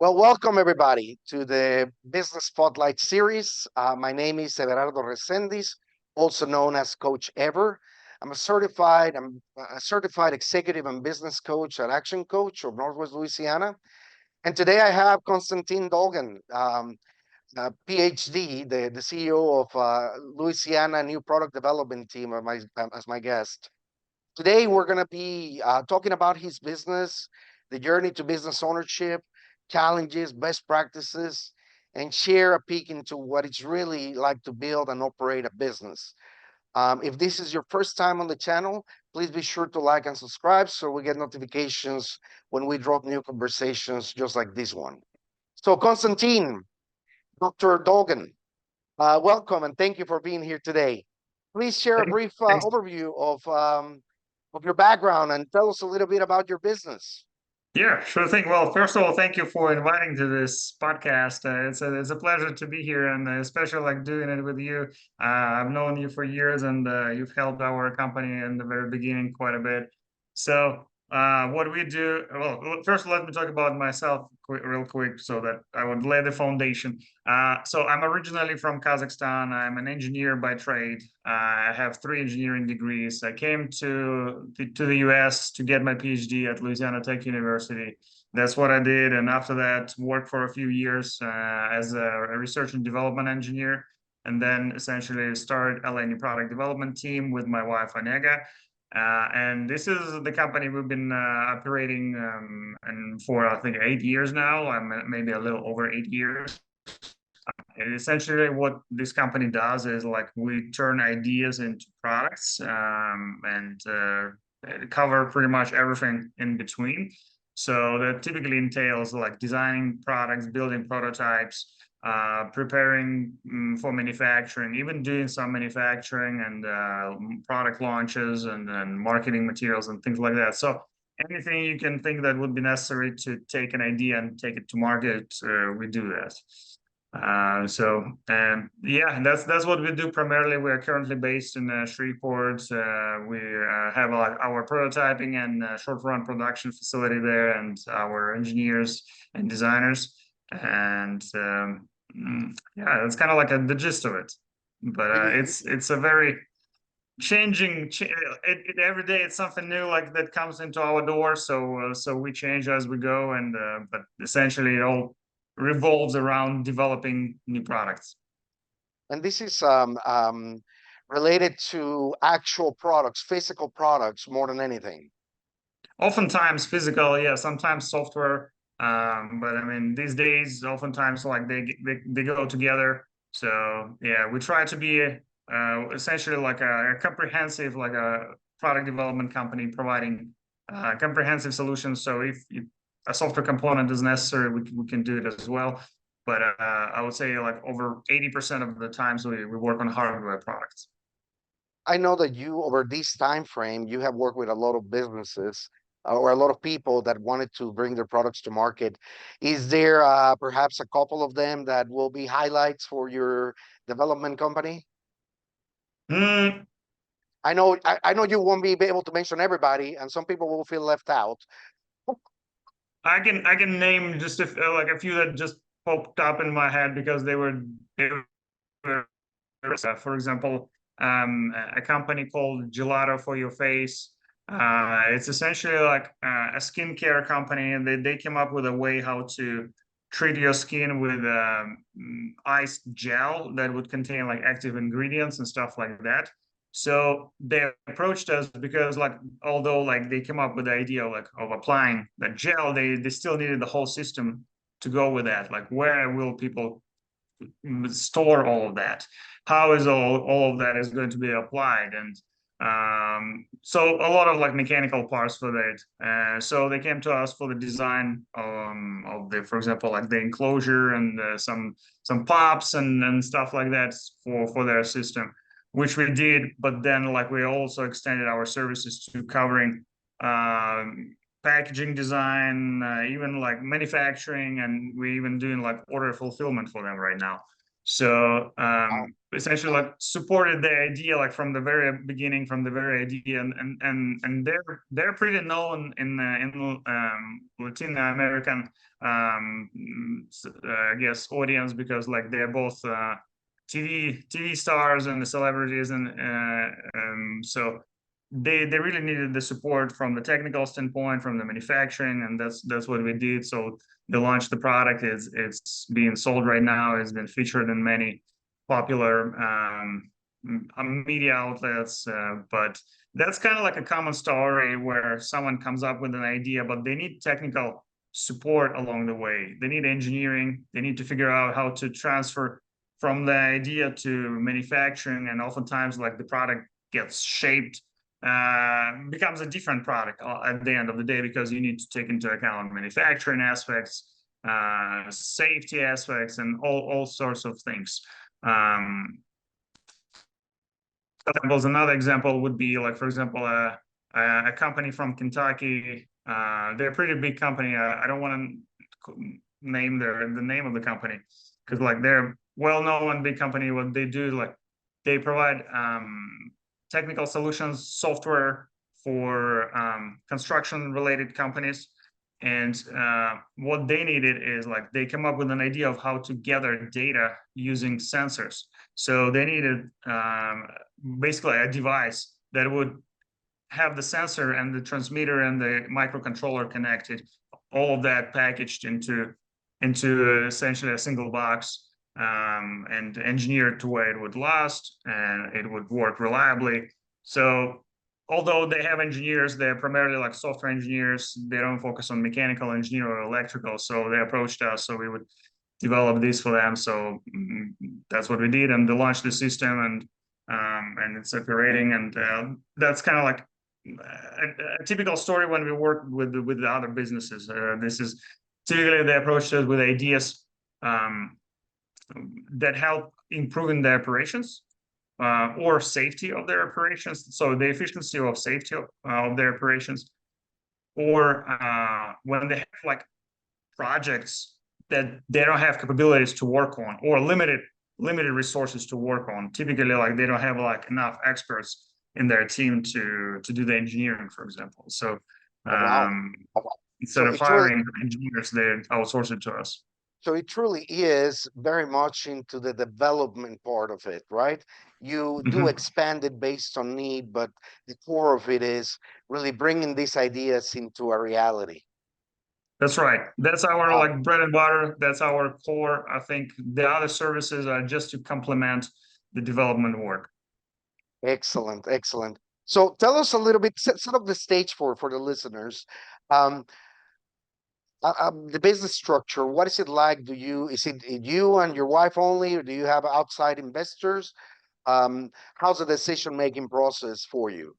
Well, welcome everybody to the Business Spotlight series. My name is Everardo Resendiz, also known as Coach Ever. I'm a certified executive and business coach and action coach of Northwest Louisiana. And today I have Konstantin Dolgan, PhD, the CEO of Louisiana New Product Development Team as my guest. Today, we're going to be talking about his business, the journey to business ownership, challenges, best practices, and share a peek into what it's really like to build and operate a business. If this is your first time on the channel, please be sure to like and subscribe so we get notifications when we drop new conversations just like this one. So, Konstantin, Dr. Dolgan, welcome and thank you for being here today. Please share a brief Thanks. overview of your background and tell us a little bit about your business. Yeah, sure thing. Well, first of all, thank you for inviting to this podcast. It's a pleasure to be here, and especially like doing it with you. I've known you for years, and you've helped our company in the very beginning quite a bit. So, what we do, well, first let me talk about myself real quick, so that I would lay the foundation. So I'm originally from Kazakhstan. I'm an engineer by trade. I have 3 engineering degrees. I came to the US to get my PhD at Louisiana Tech University. That's what I did, and after that, worked for a few years as a research and development engineer, and then essentially started LA New Product Development Team with my wife Anega. And this is the company we've been operating and for I think 8 years now. I'm maybe a little over 8 years. And essentially, what this company does is like we turn ideas into products and cover pretty much everything in between. So that typically entails like designing products, building prototypes, preparing for manufacturing, even doing some manufacturing and product launches and marketing materials and things like that. So anything you can think that would be necessary to take an idea and take it to market, we do that. Yeah, that's what we do primarily. We are currently based in Shreveport. We have our prototyping and short run production facility there, and our engineers and designers. And yeah, that's kind of like the gist of it. But it's a very changing. Every day it's something new like that comes into our door. So we change as we go, and but essentially it all revolves around developing new products. And this is related to actual products, physical products, more than anything. Oftentimes physical, yeah, sometimes software. But I mean, these days, oftentimes like they go together. So yeah, we try to be essentially like a comprehensive, like a product development company providing comprehensive solutions. So if a software component is necessary, we can do it as well. But I would say like over 80% of the times we work on hardware products. I know that you, over this time frame, you have worked with a lot of businesses or a lot of people that wanted to bring their products to market. Is there perhaps a couple of them that will be highlights for your development company? Mm, I know you won't be able to mention everybody, and some people will feel left out. I can name just like a few that just popped up in my head because they were for example, a company called Gelato for Your Face. It's essentially like a skincare company, and they came up with a way how to treat your skin with iced gel that would contain like active ingredients and stuff like that. So they approached us because like although like they came up with the idea like of applying that gel, they still needed the whole system to go with that. Like where will people store all of that? How is all of that is going to be applied? And so a lot of like mechanical parts for that. So they came to us for the design of the, for example, like the enclosure and some pops and stuff like that for their system, which we did. But then like we also extended our services to covering packaging design, even like manufacturing, and we even doing like order fulfillment for them right now. So Wow. essentially, like supported the idea like from the very beginning, from the very idea, and they're pretty known in Latin American I guess audience, because like they're both TV stars and the celebrities, and so they really needed the support from the technical standpoint, from the manufacturing, and that's what we did. So they launched the product. It's being sold right now. It's been featured in many popular media outlets. But that's kind of like a common story where someone comes up with an idea, but they need technical support along the way. They need engineering. They need to figure out how to transfer from the idea to manufacturing, and oftentimes like the product gets shaped, becomes a different product at the end of the day, because you need to take into account manufacturing aspects, safety aspects, and all sorts of things. Another example would be like, for example, a company from Kentucky. They're a pretty big company. I don't want to name the name of the company, because like they're well-known big company. What they do, like they provide technical solutions, software for construction related companies. And what they needed is like they come up with an idea of how to gather data using sensors. So they needed basically a device that would have the sensor and the transmitter and the microcontroller connected, all of that packaged into essentially a single box, and engineered to where it would last and it would work reliably. So although they have engineers, they're primarily like software engineers. They don't focus on mechanical engineering or electrical. So they approached us, so we would develop this for them. So that's what we did, and they launched the system, and it's operating. And that's kind of like a typical story when we work with the other businesses. This is typically they approach us with ideas that help improving the operations or safety of their operations. So the efficiency of safety of their operations, or when they have like projects that they don't have capabilities to work on, or limited resources to work on. Typically, like they don't have like enough experts in their team to do the engineering, for example. So Oh, wow. instead So of it truly, hiring engineers, they outsource it to us. so it truly is very much into the development part of it, right? You do Mhm. expand it based on need, but the core of it is really bringing these ideas into a reality. That's right. That's our Wow. like bread and butter. That's our core. I think the other services are just to complement the development work. Excellent, excellent. So tell us a little bit, set up the stage for the listeners. Um, the business structure, what is it like? Is it you and your wife only, or do you have outside investors? How's the decision-making process for you?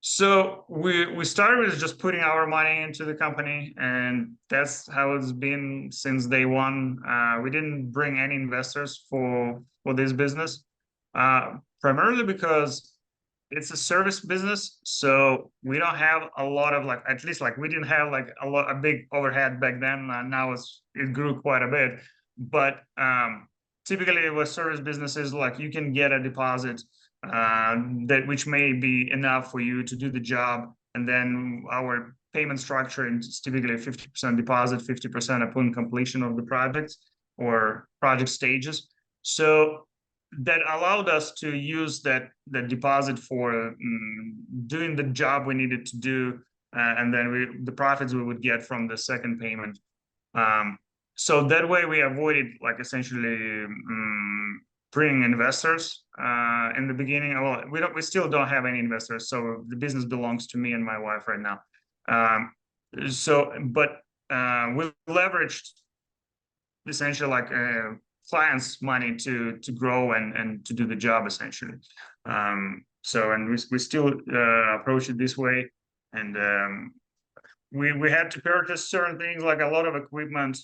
So we started with just putting our money into the company, and that's how it's been since day one. We didn't bring any investors for this business, primarily because it's a service business. So we don't have a lot of like, at least like we didn't have like a big overhead back then. Now it grew quite a bit, but typically with service businesses, like you can get a deposit that which may be enough for you to do the job. And then our payment structure is typically 50% deposit, 50% upon completion of the project or project stages. So that allowed us to use that deposit for doing the job we needed to do, and then the profits we would get from the second payment. So that way we avoided like essentially bringing investors in the beginning. Well, we still don't have any investors, so the business belongs to me and my wife right now. But we leveraged essentially like clients' money to grow and to do the job essentially. And we still approach it this way, and we had to purchase certain things like a lot of equipment,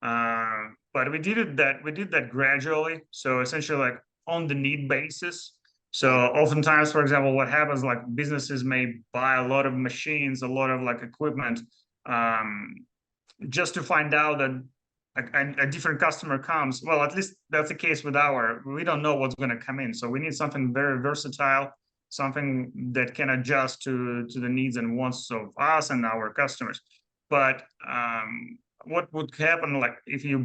but we did that gradually. So essentially like on the need basis. So Mhm. oftentimes, for example, what happens like businesses may buy a lot of machines, a lot of like equipment, just to find out that a different customer comes, well, at least that's the case with we don't know what's going to come in. So we need something very versatile, something that can adjust to the needs and wants of us and our customers. But what would happen, like if you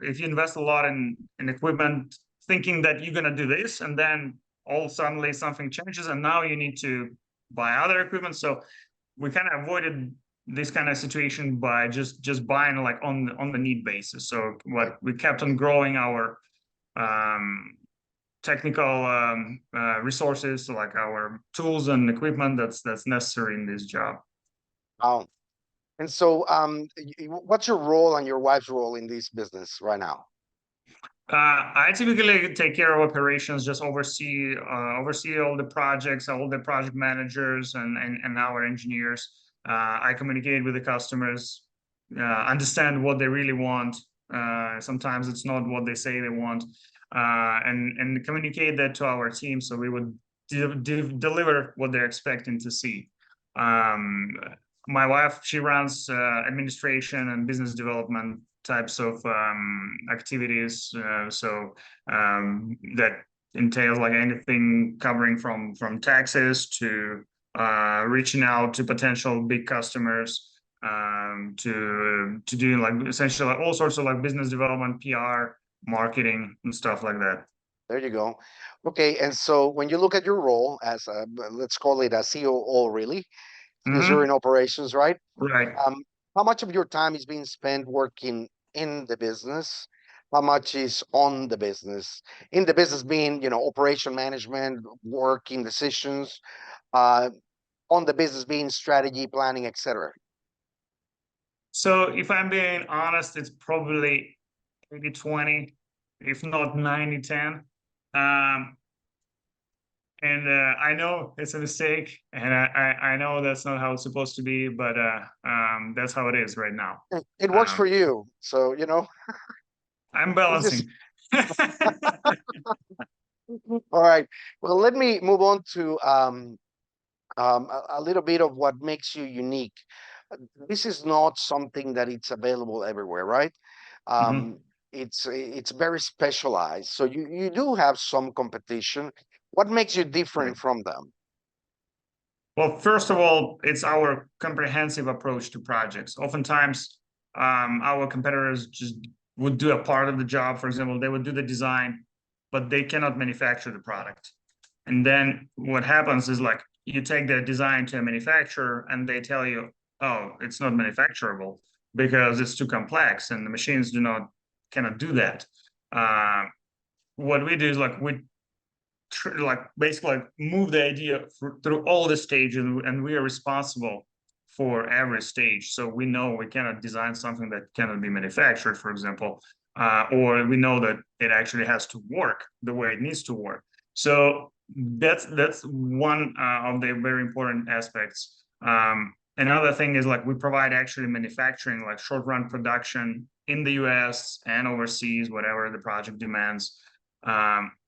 if you invest a lot in equipment, thinking that you're going to do this, and then all suddenly something changes, and now you need to buy other equipment. So we kind of avoided this kind of situation by just buying like on the need basis. So Right. what we kept on growing our technical resources, like our tools and equipment that's necessary in this job. Wow. And so, what's your role and your wife's role in this business right now? I typically take care of operations, just oversee all the projects, all the project managers and our engineers. I communicate with the customers, understand what they really want. Sometimes it's not what they say they want, and communicate that to our team so we would deliver what they're expecting to see. Um, my wife, she runs administration and business development types of activities. That entails like anything covering from taxes to reaching out to potential big customers, to doing like essentially like all sorts of like business development, PR, marketing, and stuff like that. There you go. Okay, and so when you look at your role as a, let's call it a COO, really, because you're Mm-hmm. in operations, right? Right. Um, how much of your time is being spent working in the business? How much is on the business? In the business being, operation management, working decisions, uh, on the business being strategy, planning, etc. So if I'm being honest, it's probably 80-20, if not 90-10. Um, and I know it's a mistake, and I know that's not how it's supposed to be, but that's how it is right now. It works for Um, you, so I'm it's just balancing. all right. Well, let me move on to a little bit of what makes you unique. This is not something that it's available everywhere, right? Mhm. Um, it's very specialized. So you do have some competition. What makes you Right. different from them? Well, first of all, it's our comprehensive approach to projects. Oftentimes, our competitors just would do a part of the job. For example, they would do the design, but they cannot manufacture the product. And then what happens is like you take the design to a manufacturer and they tell you, oh, it's not manufacturable because it's too complex and the machines cannot do that. Uh, what we do is like like basically like move the idea through all the stages, and we are responsible for every stage. So we know we cannot design something that cannot be manufactured, for example, or we know that it actually has to work the way it needs to work. So that's one of the very important aspects. Another thing is like we provide actually manufacturing, like short run production in the US and overseas, whatever the project demands.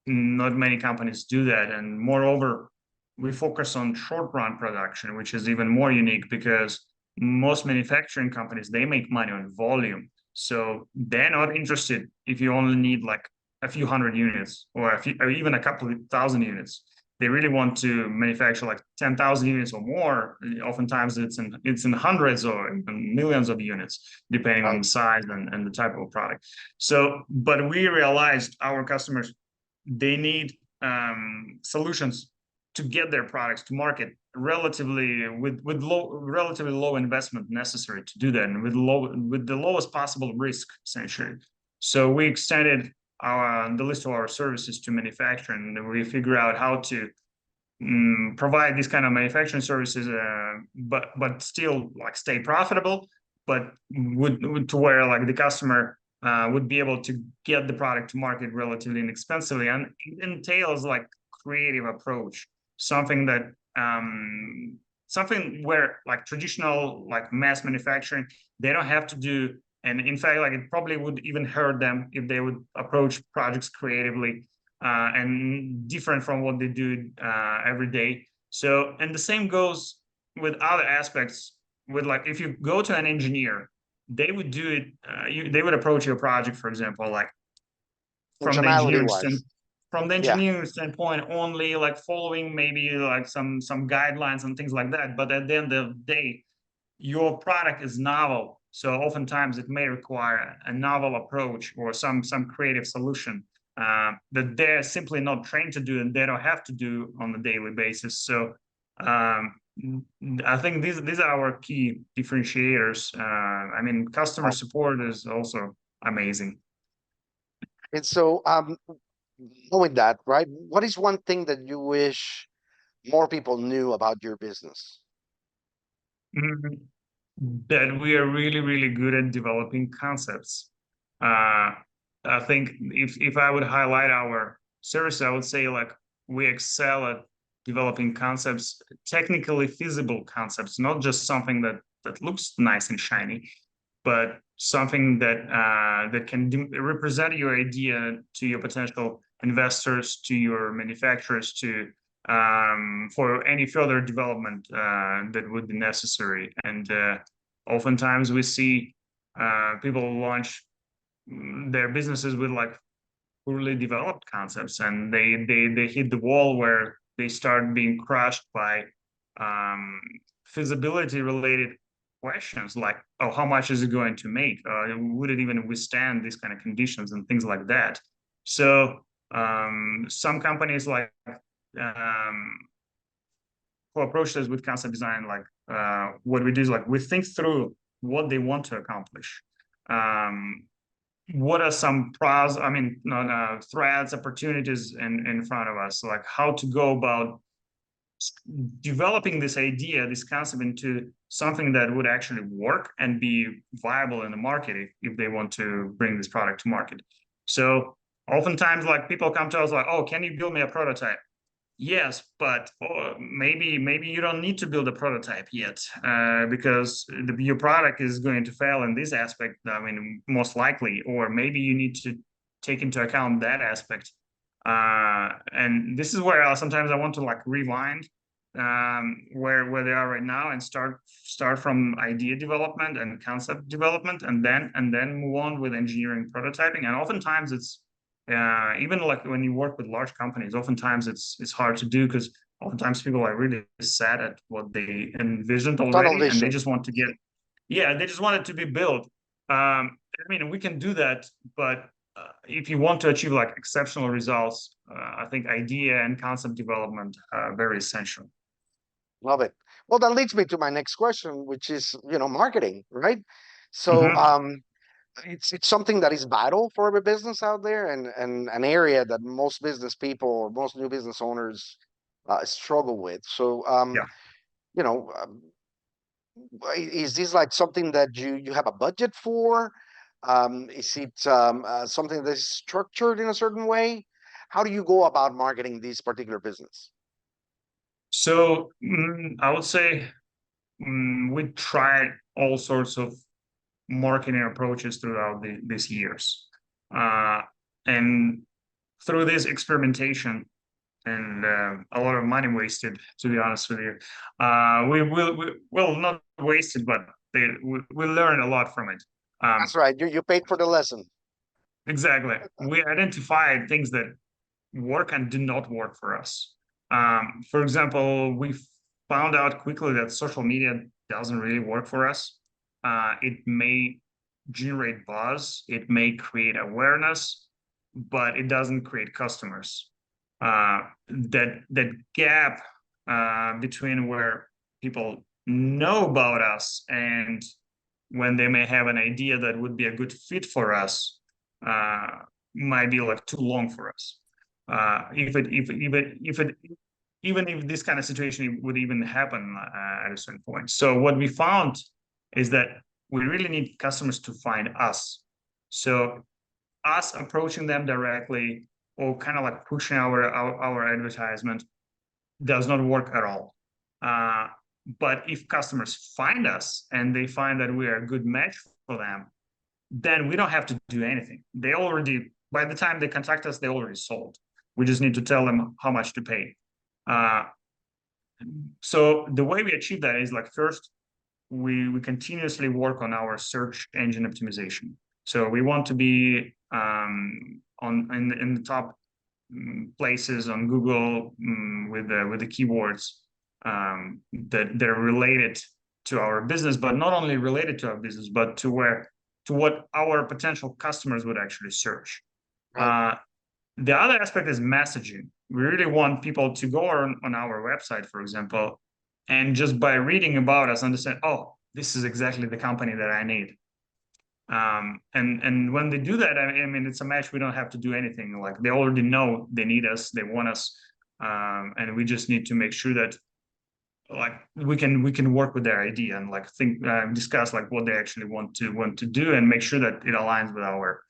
Not many companies do that. And moreover, we focus on short run production, which is even more unique because most manufacturing companies, they make money on volume. So they're not interested if you only need like a few hundred units or even a couple of thousand units. They really want to manufacture like 10,000 units or more. Oftentimes it's in hundreds or even millions of units, depending on Right. the size and the type of product. So, but we realized our customers, they need solutions to get their products to market relatively relatively low investment necessary to do that, and with the lowest possible risk, essentially. So we extended the list of our services to manufacturing, and we figure out how to provide these kind of manufacturing services, but still like stay profitable, but would to where like the customer would be able to get the product to market relatively inexpensively, and it entails like creative approach, something that something where like traditional like mass manufacturing, they don't have to do. And in fact, like it probably would even hurt them if they would approach projects creatively and different from what they do every day. So, and the same goes with other aspects. With like, if you go to an engineer, they would do it. They would approach your project, for example, like from the Functionality engineering stand wise. from the Yeah. engineering standpoint, only like following maybe like some guidelines and things like that. But at the end of the day, your product is novel, so oftentimes it may require a novel approach or some creative solution that they're simply not trained to do and they don't have to do on a daily basis. So um, I think these are our key differentiators. I mean, customer Wow. support is also amazing. And so, knowing that, right? What is one thing that you wish more people knew about your business? Mhm. That we are really, really good at developing concepts. Uh, I think if I would highlight our service, I would say like we excel at developing concepts, technically feasible concepts, not just something that looks nice and shiny, but something that can represent your idea to your potential investors, to your manufacturers, to for any further development that would be necessary. And oftentimes we see people launch their businesses with like poorly developed concepts, and they hit the wall where they start being crushed by um, feasibility related questions like, oh, how much is it going to make? Would it even withstand these kind of conditions and things like that? So some companies like um, who approach this with concept design, like what we do is like we think through what they want to accomplish. Um, what are some pros, I mean, no, no, threats, opportunities in front of us, like how to go about developing this idea, this concept into something that would actually work and be viable in the market if they want to bring this product to market. So oftentimes like people come to us like, oh, can you build me a prototype? Yes, but maybe you don't need to build a prototype yet because your product is going to fail in this aspect. I mean, most likely, or maybe you need to take into account that aspect. And this is where sometimes I want to like rewind where they are right now and start from idea development and concept development, and then move on with engineering prototyping. And oftentimes it's even like when you work with large companies, oftentimes it's hard to do because oftentimes people are really sad at what they envisioned Tunnel already, and they vision. just want to get, yeah, they just want it to be built. I mean, we can do that, but if you want to achieve like exceptional results, I think idea and concept development are very essential. Love it. Well, that leads me to my next question, which is, marketing, right? So, Mhm. it's something that is vital for every business out there, and an area that most business people or most new business owners struggle with. So, Yeah. you know, um, is this like something that you have a budget for? Is it something that is structured in a certain way? How do you go about marketing this particular business? So I would say we tried all sorts of marketing approaches throughout these years. Uh, and through this experimentation and a lot of money wasted, to be honest with you, well, not wasted, but we learned a lot from it. That's Um, right. You paid for the lesson. exactly. We identified things that work and do not work for us. For example, we found out quickly that social media doesn't really work for us. It may generate buzz, it may create awareness, but it doesn't create customers. That gap between where people know about us and when they may have an idea that would be a good fit for us uh, might be like too long for us. If it if it even if this kind of situation would even happen at a certain point. So what we found is that we really need customers to find us. So us approaching them directly or kind of like pushing our advertisement does not work at all. Uh, but if customers find us and they find that we are a good match for them, then we don't have to do anything. They already, by the time they contact us, they already sold. We just need to tell them how much to pay. Uh, so the way we achieve that is like first, we continuously work on our search engine optimization. So we want to be in the top places on Google with the keywords that are related to our business, but not only related to our business, but to what our potential customers would actually search. Right. The other aspect is messaging. We really want people to go on our website, for example, and just by reading about us, understand, oh, this is exactly the company that I need. And when they do that, I mean, it's a match. We don't have to do anything. Like they already know they need us, they want us, and we just need to make sure that like we can work with their idea and like discuss like what they actually want to do and make sure that it aligns with our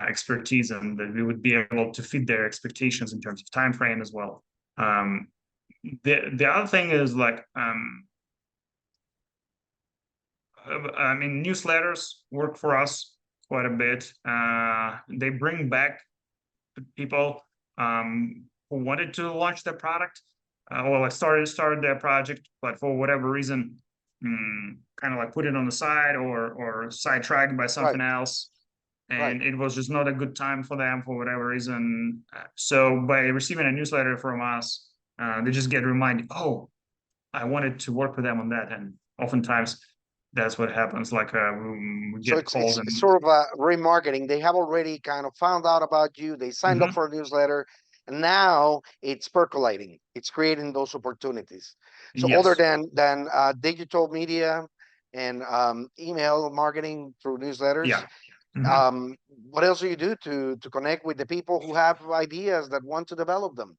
expertise and that we would be able to fit their expectations in terms of time frame as well. The other thing is like I mean, newsletters work for us quite a bit. They bring back people who wanted to launch their product, or like started their project, but for whatever reason, kind of like put it on the side or sidetracked by Right. something else, Right. and it was just not a good time for them for whatever reason. So by receiving a newsletter from us, they just get reminded, oh, I wanted to work with them on that, and oftentimes that's what happens. Like we So get it's calls it's and sort of a remarketing. They have already kind of found out about you. They signed up Mhm. for a newsletter, and now it's percolating. It's creating those opportunities. So other Yes, than digital media and email marketing through newsletters, yeah. Mhm. what else do you do to connect with the people who have ideas that want to develop them?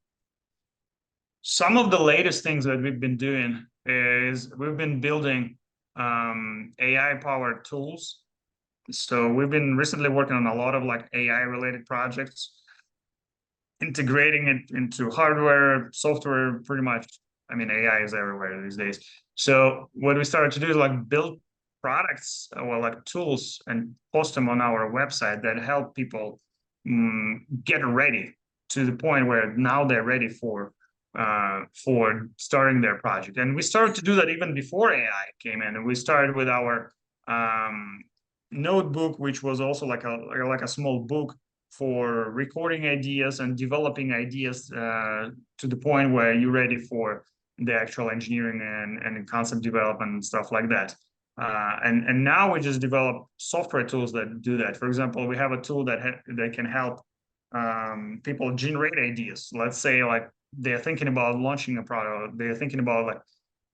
Some of the latest things that we've been doing is we've been building AI powered tools. So we've been recently working on a lot of like AI related projects, integrating it into hardware, software, pretty much. I mean, AI is everywhere these days. So what we started to do is like build products or like tools and post them on our website that help people get ready to the point where now they're ready for starting their project. And we started to do that even before AI came in. And we started with our notebook, which was also like a small book for recording ideas and developing ideas to the point where you're ready for the actual engineering and concept development and stuff like that. And now we just develop software tools that do that. For example, we have a tool that can help people generate ideas. Let's say like they're thinking about launching a product, they're thinking about like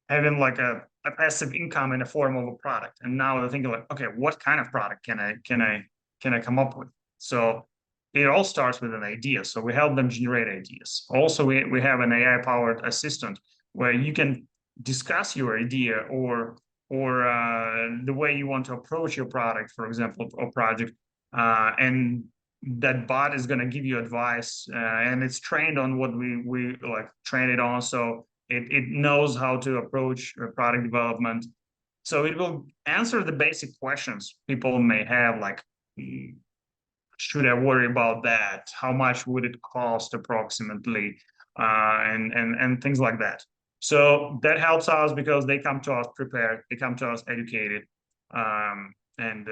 having like a passive income in the form of a product, and now they're thinking like, okay, what kind of product can I come up with? So it all starts with an idea. So we help them generate ideas. Also, we have an AI powered assistant where you can discuss your idea or the way you want to approach your product, for example, or project, and that bot is going to give you advice, and it's trained on what we like train it on. So it knows how to approach product development. So it will answer the basic questions people may have, like should I worry about that? How much would it cost approximately? And things like that. So that helps us because they come to us prepared, they come to us educated. And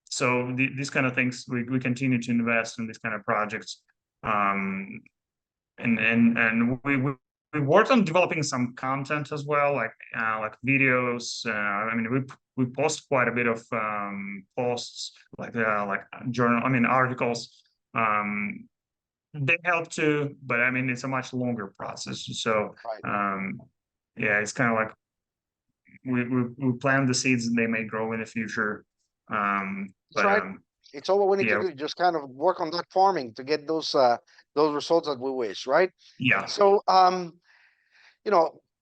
so these kind of things, we continue to invest in these kind of projects. Um, and we worked on developing some content as well, like videos. I mean, we post quite a bit of posts, like journal, I mean, articles. Um, they help too, but I mean, it's a much longer process. So Right. yeah, it's kind of like we plant the seeds and they may grow in the future. That's But right. It's all what we need to yeah, do. Just kind of work on that farming to get those results that we wish, right? yeah. So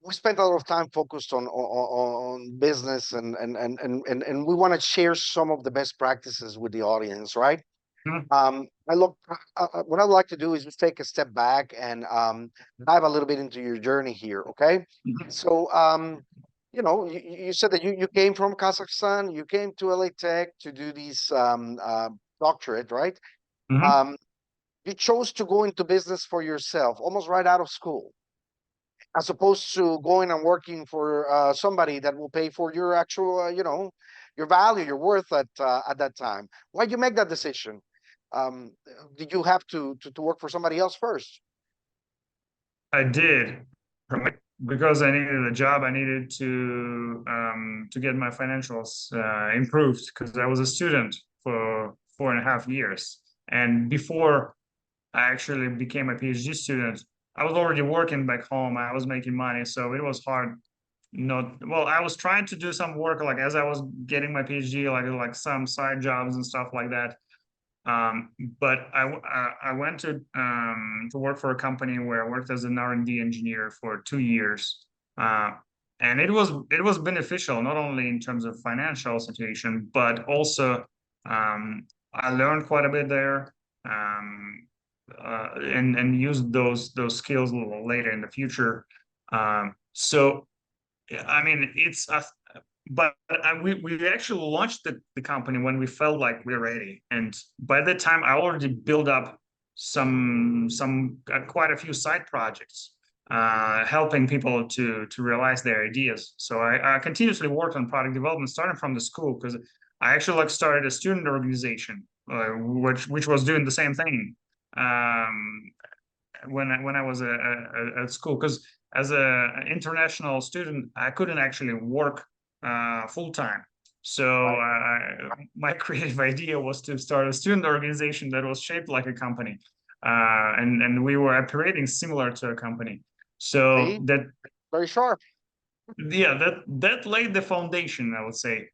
we spent a lot of time focused on business and we want to share some of the best practices with the audience, right? Mhm, I look what I'd like to do is just take a step back and dive a little bit into your journey here, okay? mhm, So you said that you came from Kazakhstan, you came to LA Tech to do these doctorate, right? mhm. Um, you chose to go into business for yourself almost right out of school. as opposed to going and working for somebody that will pay for your actual, your value, your worth at that time. Why'd you make that decision? Um, did you have to work for somebody else first? I did, right? Because I needed a job. I needed to get my financials improved because I was a student for 4.5 years. And before I actually became a PhD student, I was already working back home. I was making money, so it was hard. Not well, I was trying to do some work like as I was getting my PhD, like some side jobs and stuff like that. Um, but I went to work for a company where I worked as an R&D engineer for 2 years, uh, and it was beneficial not only in terms of financial situation, but also I learned quite a bit there, and used those skills a little later in the future. So yeah, I mean, it's a but we actually launched the company when we felt like we're ready, and by that time I already built up some quite a few side projects, helping people to realize their ideas. So I continuously worked on product development starting from the school because I actually like started a student organization, which was doing the same thing. Um, when I was at school, because as a international student I couldn't actually work full time. So Right. my creative idea was to start a student organization that was shaped like a company, and we were operating similar to a company. So See, that very sharp. yeah, that laid the foundation, I would say.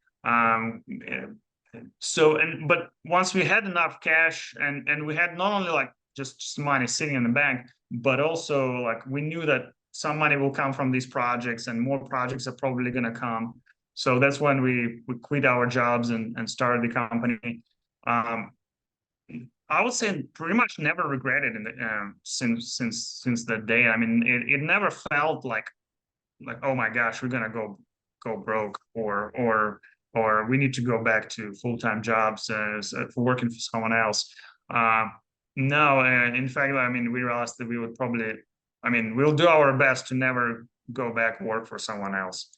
So and but once we had enough cash, and we had not only like just money sitting in the bank, but also like we knew that some money will come from these projects and more projects are probably going to come. So that's when we quit our jobs and started the company. um, I would say pretty much never regretted in the since that day. I mean, it never felt like, oh my gosh, we're gonna go broke, or we need to go back to full-time jobs for working for someone else. uh, no, in fact, I mean, we realized that we would probably, I mean, we'll do our best to never go back work for someone else.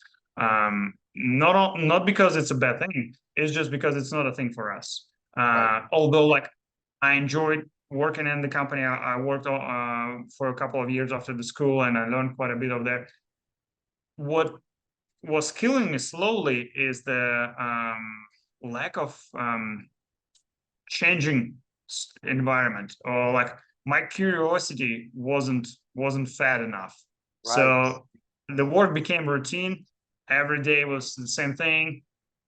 Not because it's a bad thing, it's just because it's not a thing for us. Right. Although like I enjoyed working in the company. I worked for a couple of years after the school, and I learned quite a bit of that. What was killing me slowly is the lack of changing environment, or like my curiosity wasn't fed enough. Right. So the work became routine. Every day was the same thing.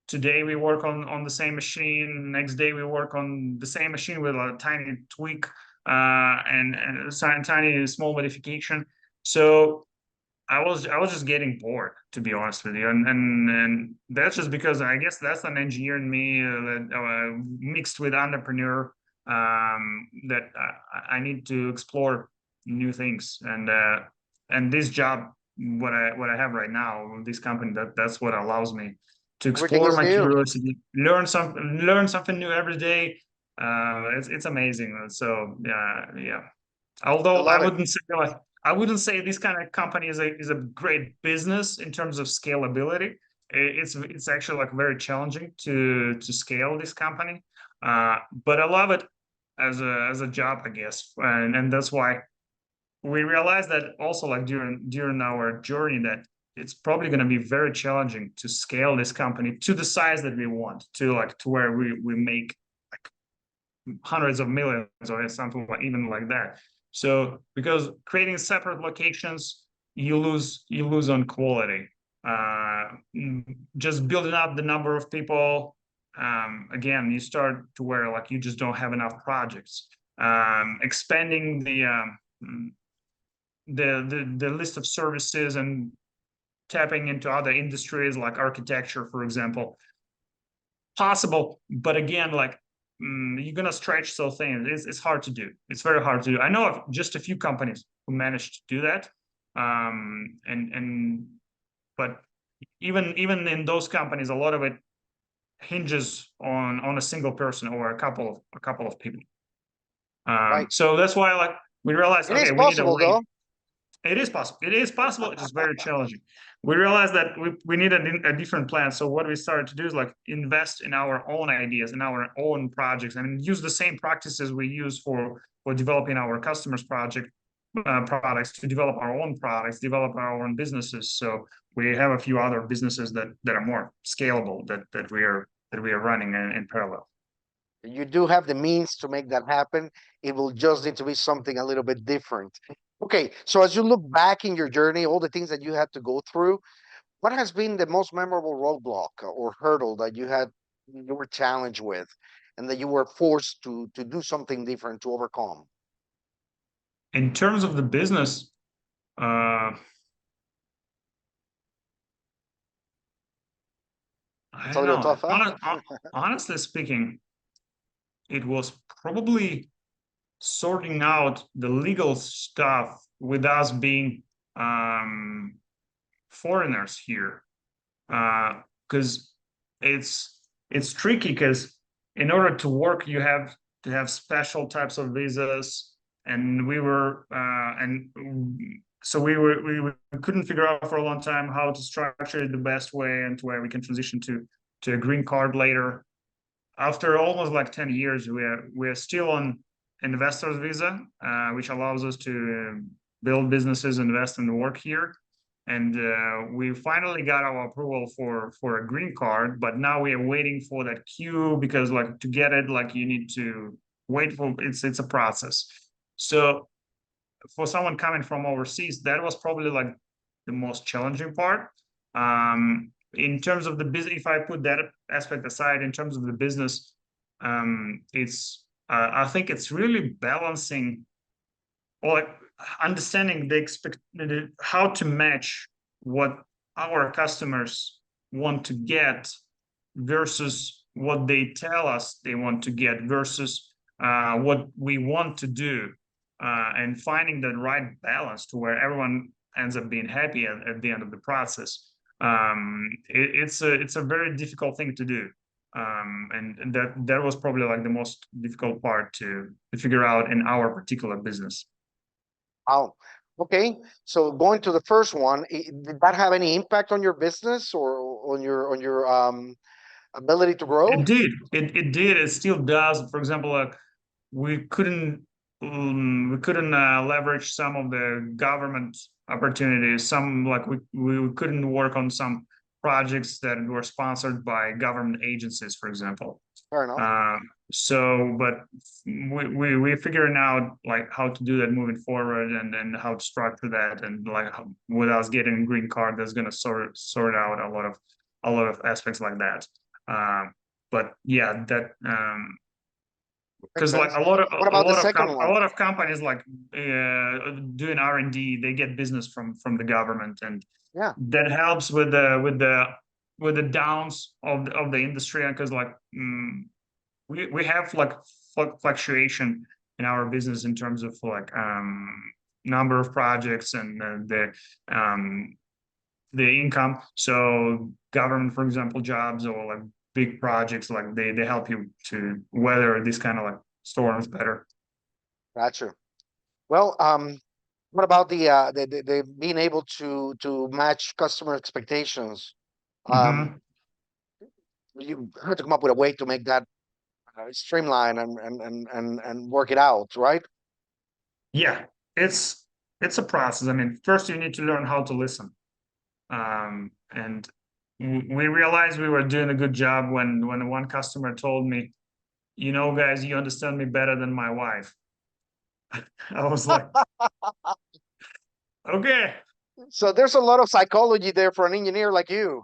Today we work on the same machine. Next day we work on the same machine with a tiny tweak, and a tiny small modification. So I was just getting bored, to be honest with you, and that's just because I guess that's an engineer in me, that mixed with entrepreneur, that I need to explore new things, and this job, what I have right now, this company, that's what allows me to Everything explore is my new. curiosity, learn something new every day. It's amazing. So yeah, yeah. I Although love it. I wouldn't say this kind of company is a great business in terms of scalability. It's actually like very challenging to scale this company. But I love it as a job, I guess, and that's why we realized that also like during our journey that it's probably going to be very challenging to scale this company to the size that we want to, like to where we make like hundreds of millions or something like even like that. So because creating separate locations, you lose on quality. Uh, just building up the number of people, again, you start to where like you just don't have enough projects. Expanding the list of services and tapping into other industries like architecture, for example, possible, but again, like you're gonna stretch so thin. It's hard to do. It's very hard to do. I know of just a few companies who managed to do that, and but even in those companies, a lot of it hinges on a single person or a couple of people. Right. So that's why like we realized, It is okay, we need a possible way. though. It is possible. It is possible. It is very challenging. We realized that we need a different plan. So what we started to do is like invest in our own ideas, in our own projects, and use the same practices we use for developing our customers' products to develop our own products, develop our own businesses. So we have a few other businesses that are more scalable that we are running in parallel. You do have the means to make that happen. It will just need to be something a little bit different. Okay, so as you look back in your journey, all the things that you had to go through, what has been the most memorable roadblock or hurdle that you were challenged with and that you were forced to do something different to overcome? In terms of the business, I It's a don't little know. tough, huh? Honestly speaking, it was probably sorting out the legal stuff with us being foreigners here, because it's tricky because in order to work you have to have special types of visas, and we couldn't figure out for a long time how to structure it the best way and to where we can transition to a green card later. After almost like 10 years, we're still on investor's visa, which allows us to build businesses, invest, and work here. And we finally got our approval for a green card, but now we are waiting for that queue because like to get it, like you need to wait for it's a process. So for someone coming from overseas, that was probably like the most challenging part. In terms of the business, if I put that aspect aside, in terms of the business, it's I think it's really balancing or like understanding how to match what our customers want to get versus what they tell us they want to get versus what we want to do, and finding the right balance to where everyone ends up being happy at the end of the process. It's a very difficult thing to do, and that was probably like the most difficult part to figure out in our particular business. Wow. Okay. So going to the first one, did that have any impact on your business or on your ability to grow? It did. It did. It still does. For example, like we couldn't leverage some of the government opportunities. Some like we couldn't work on some projects that were sponsored by government agencies, for example. Fair enough. But we're figuring out like how to do that moving forward, and then how to structure that, and like with us getting a green card, that's gonna sort out a lot of aspects like that. But yeah, that Makes because like sense. What about the second a one? lot of companies like doing R&D, they get business from the government, and Yeah, that helps with the downs of the industry, because like we have like fluctuation in our business in terms of like number of projects and the income. So government, for example, jobs or like big projects, like they help you to weather these kind of like storms better. gotcha. Well, what about the being able to match customer expectations? Um, Hmm. you had to come up with a way to make that streamline and work it out, right? Yeah, it's a process. I mean, first you need to learn how to listen. And we realized we were doing a good job when one customer told me, you know, guys, you understand me better than my wife. I was like, okay, So there's a lot of psychology there for an engineer like you.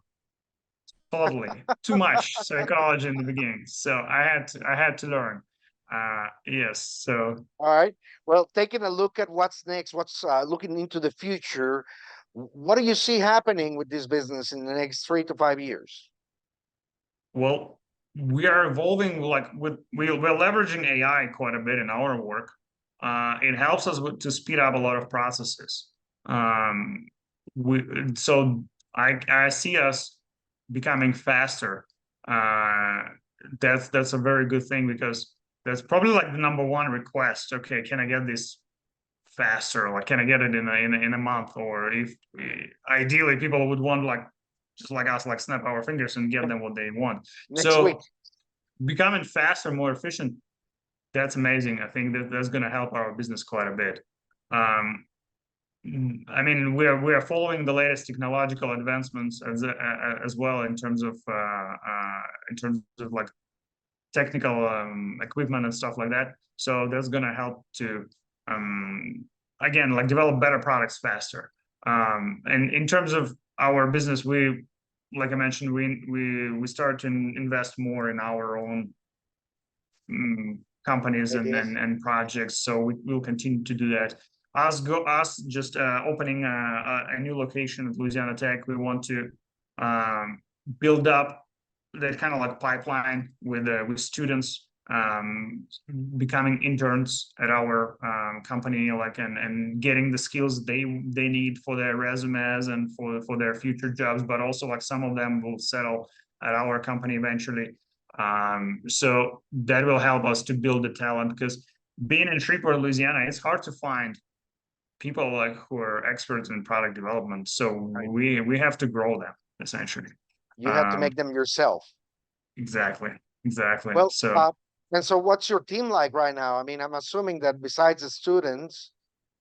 totally. Too much psychology in the beginning. So I had to learn. Yes. So All right. Well, taking a look at what's next, what's looking into the future, what do you see happening with this business in the next 3 to 5 years? well, we are evolving like we're leveraging AI quite a bit in our work. It helps us to speed up a lot of processes. Um, we so I see us becoming faster. Uh, that's a very good thing, because that's probably like the number one request. Okay, can I get this faster? Like, can I get it in a month? Or if ideally people would want like just like us, like snap our fingers and give them what they want. Next week. So becoming faster, more efficient, that's amazing. I think that that's going to help our business quite a bit. Um, I mean, we are following the latest technological advancements as well in terms of like technical equipment and stuff like that. So that's going to help to again like develop better products faster. And in terms of our business, we like I mentioned, we start to invest more in our own companies Ideas. and projects. So we will continue to do that. Us just opening a new location at Louisiana Tech. We want to build up that kind of like pipeline with students becoming interns at our company, like and getting the skills they need for their resumes and for their future jobs. But also like some of them will settle at our company eventually. So that will help us to build the talent, because being in Shreveport, Louisiana, it's hard to find people like who are experts in product development. So Right. we have to grow them essentially. You have to Um, make them yourself. exactly, exactly. Well, So and so what's your team like right now? I mean, I'm assuming that besides the students,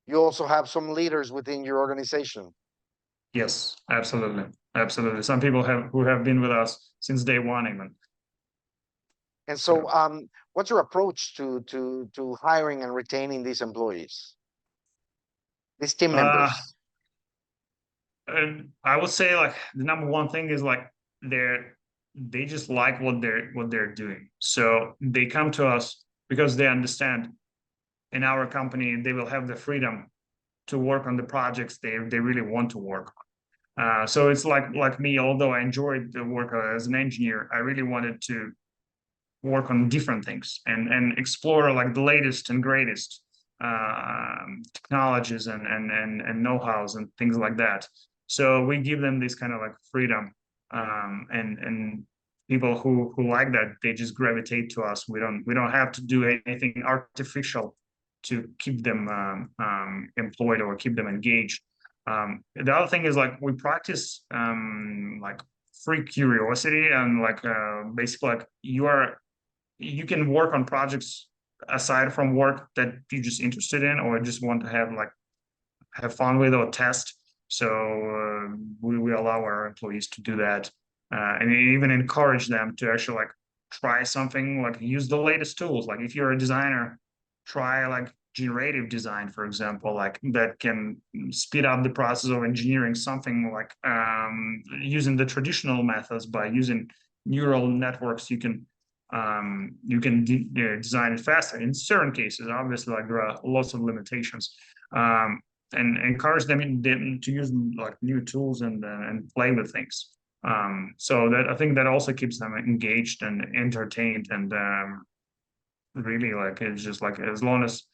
you also have some leaders within your organization. yes, absolutely, absolutely. Some people who have been with us since day one, even. And so, So what's your approach to hiring and retaining these employees, these team uh, members? and I would say like the number one thing is like they just like what they're doing. So they come to us because they understand in our company they will have the freedom to work on the projects they really want to work on. So it's like me, although I enjoyed the work as an engineer, I really wanted to work on different things and explore like the latest and greatest technologies and know-hows and things like that. So we give them this kind of like freedom, and people who like that, they just gravitate to us. We don't have to do anything artificial to keep them employed or keep them engaged. The other thing is like we practice like free curiosity, and like basically like you can work on projects aside from work that you're just interested in or just want to have fun with or test. So we allow our employees to do that, and even encourage them to actually like try something, like use the latest tools. Like if you're a designer, try like generative design, for example, like that can speed up the process of engineering something, like using the traditional methods. By using neural networks, you can design it faster. In certain cases, obviously, like there are lots of limitations, and encourage them to use like new tools and play with things. So that I think that also keeps them engaged and entertained, and really like it's just like as long as,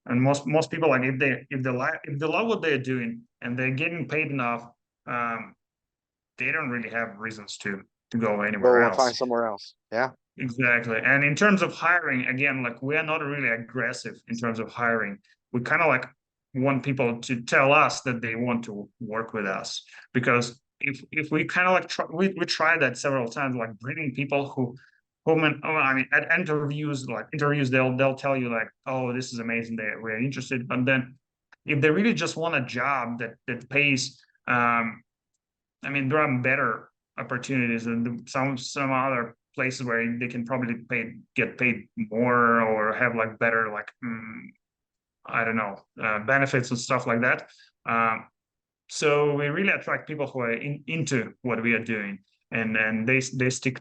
and most people, like if they love what they're doing and they're getting paid enough, um, they don't really have reasons to go anywhere Go and else. find somewhere else. Yeah. Exactly. And in terms of hiring, again, like we are not really aggressive in terms of hiring. We kind of like want people to tell us that they want to work with us, because if we kind of like we try that several times, like bringing people I mean at interviews they'll tell you like, oh, this is amazing, we're interested. But then if they really just want a job that pays, I mean, there are better opportunities and some other places where they can probably get paid more or have like better like I don't know, benefits and stuff like that. So we really attract people who are into what we are doing, and they stick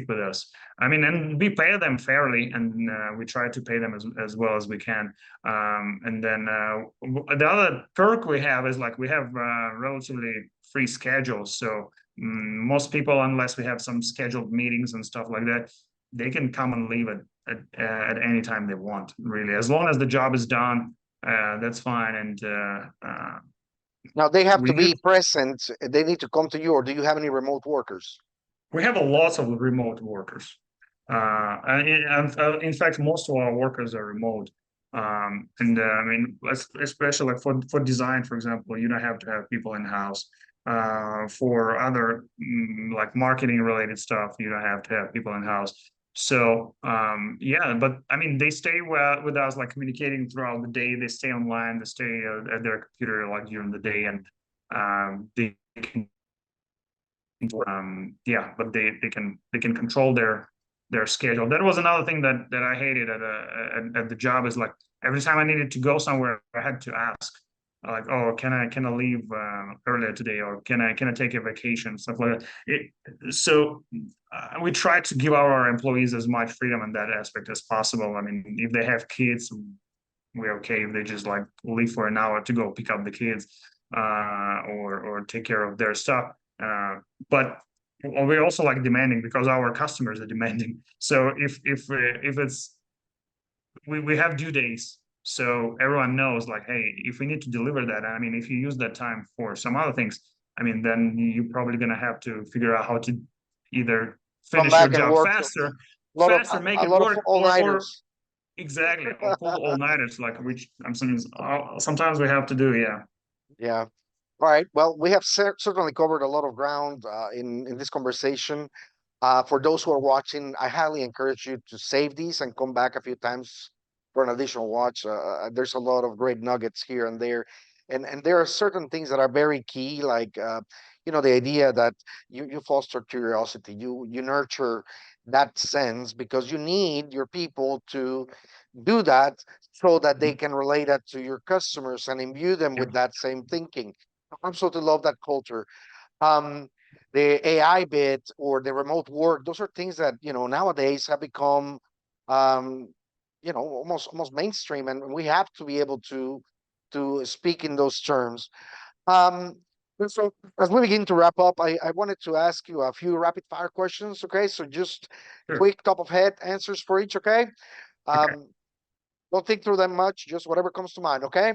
with us. I mean, and we pay them fairly, and we try to pay them as well as we can. And then the other perk we have is like we have relatively free schedules. So most people, unless we have some scheduled meetings and stuff like that, they can come and leave at any time they want. Really, as long as the job is done, that's fine. And Now they have we to use be present. They need to come to you, or do you have any remote workers? we have a lot of remote workers. In fact, most of our workers are remote. And I mean, especially like for design, for example, you don't have to have people in house. For other like marketing related stuff, you don't have to have people in house. So yeah, but I mean, they stay with us, like communicating throughout the day. They stay online. They stay at their computer like during the day, and they can yeah, but they can control their schedule. That was another thing that I hated at the job, is like every time I needed to go somewhere, I had to ask like, oh, can I leave earlier today, or can I take a vacation, stuff like that. So we try to give our employees as much freedom in that aspect as possible. I mean, if they have kids, we're okay if they just like leave for an hour to go pick up the kids, or take care of their stuff. But we're also like demanding, because our customers are demanding. So if it's we have due days, so everyone knows like, hey, if we need to deliver that, I mean, if you use that time for some other things, I mean, then you're probably gonna have to figure out how to either Come finish your back and job work faster, make a it lot of work, or all-nighters. exactly, or pull all-nighters, like, which I'm sometimes we have to do, yeah. Yeah. All right. Well, we have certainly covered a lot of ground in this conversation. For those who are watching, I highly encourage you to save these and come back a few times for an additional watch. There's a lot of great nuggets here and there, and there are certain things that are very key, like the idea that you foster curiosity, you nurture that sense, because you need your people to do that so that they can relate that to your customers and imbue them Yeah. with that same thinking. I absolutely love that culture. um the AI bit or the remote work, those are things that nowadays have become almost mainstream, and we have to be able to speak in those terms. um and so as we begin to wrap up, I wanted to ask you a few rapid fire questions, okay? So just Sure. quick top of head answers for each, okay? Okay. um don't think through them much, just whatever comes to mind, okay?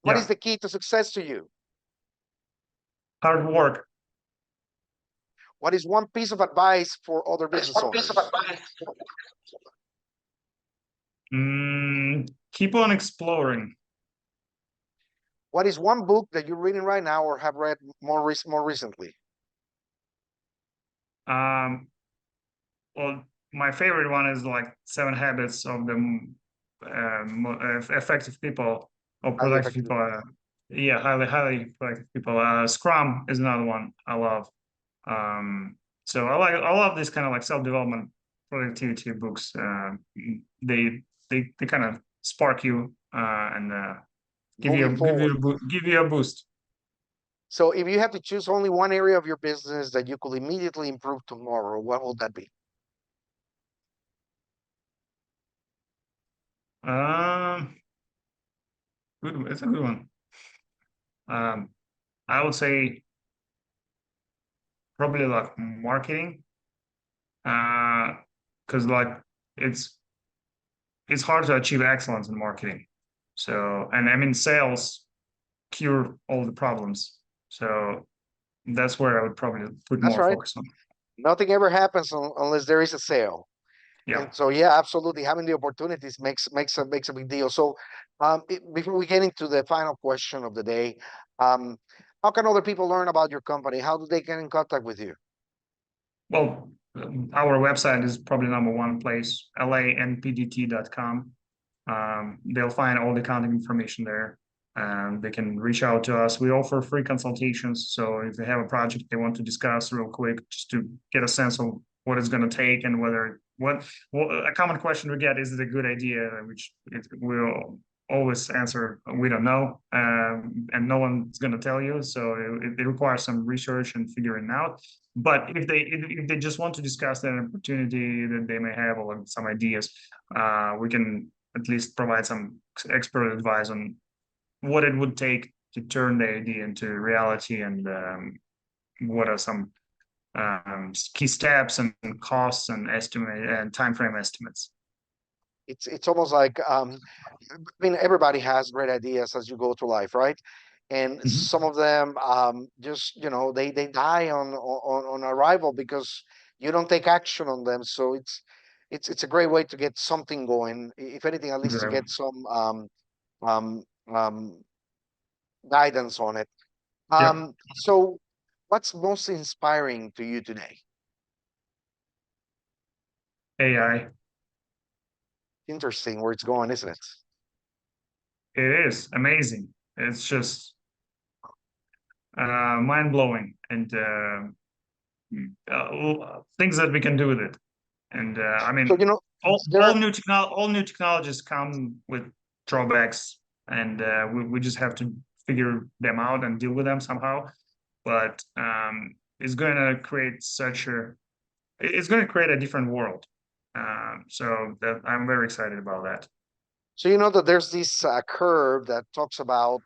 What is Yeah. the key to success to you? Hard work. What is one piece of advice for other business owners? Keep on exploring. What is one book that you're reading right now or have read more recently? Um, well, my favorite one is like Seven Habits of the Effective People, or Highly Productive effective. People. Yeah, highly productive people. Scrum is another one I love. Um, so I love this kind of like self-development productivity books. They kind of spark you, and Moving forward. give you a boost. So if you have to choose only one area of your business that you could immediately improve tomorrow, what will that be? Um, good. It's a good one. Um, I would say probably like marketing, because like it's it's hard to achieve excellence in marketing. So, and I mean, sales cure all the problems. So that's where I would probably put That's more right. focus on. Nothing ever happens unless there is a sale. Yeah. And so, yeah, absolutely, having the opportunities makes a big deal. So, before we get into the final question of the day, um, how can other people learn about your company? How do they get in contact with you? Well, our website is probably number one place, lanpdt.com. They'll find all the contact information there. They can reach out to us. We offer free consultations. So if they have a project they want to discuss real quick, just to get a sense of what it's going to take, and whether what a common question we get, is it a good idea? Which we'll always answer, we don't know, and no one's going to tell you. So it requires some research and figuring out. But if they just want to discuss that opportunity that they may have, or some ideas, we can at least provide some expert advice on what it would take to turn the idea into reality, and what are some key steps and costs and estimate and time frame estimates. It's almost like I mean, everybody has great ideas as you go through life, right? And Mhm. some of them just they die on arrival because you don't take action on them. So it's a great way to get something going. If anything, at least to Exactly. get some um, um, guidance on it. Yep. So what's most inspiring to you today? AI. Interesting where it's going, isn't it? It is amazing. It's just mind blowing, and things that we can do with it. And I So, mean, there are, all new technologies come with drawbacks, and we just have to figure them out and deal with them somehow. But it's going to create it's going to create a different world. So that I'm very excited about that. so that there's this curve that talks about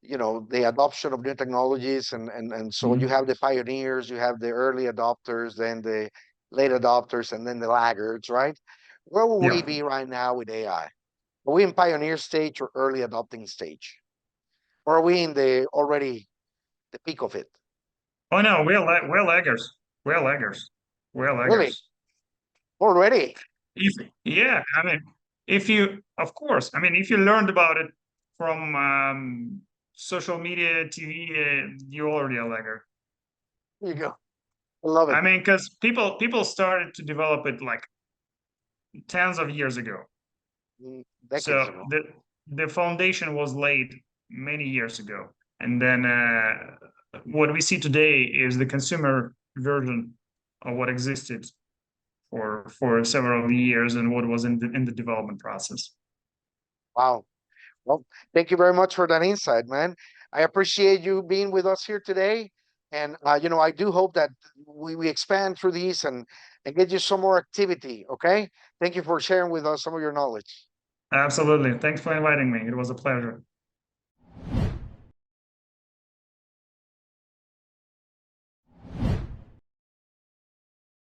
the adoption of new technologies, and so you Mhm. have the pioneers, you have the early adopters, then the late adopters, and then the laggards, right? Where will we Yeah. be right now with AI? Are we in pioneer stage or early adopting stage? Or are we in the peak of it? Oh no, we're laggers. We're laggers. We're Really? laggers. Already? If yeah, I mean, if you, of course, I mean, if you learned about it from social media, TV, you already a lagger. There you go. I love it. I mean, because people started to develop it like tens of years ago. Decades So ago. the foundation was laid many years ago, and then what we see today is the consumer version of what existed for several years and what was in the development process. Wow. Well, thank you very much for that insight, man. I appreciate you being with us here today. And I do hope that we expand through these and get you some more activity. Okay. Thank you for sharing with us some of your knowledge. Absolutely. Thanks for inviting me. It was a pleasure.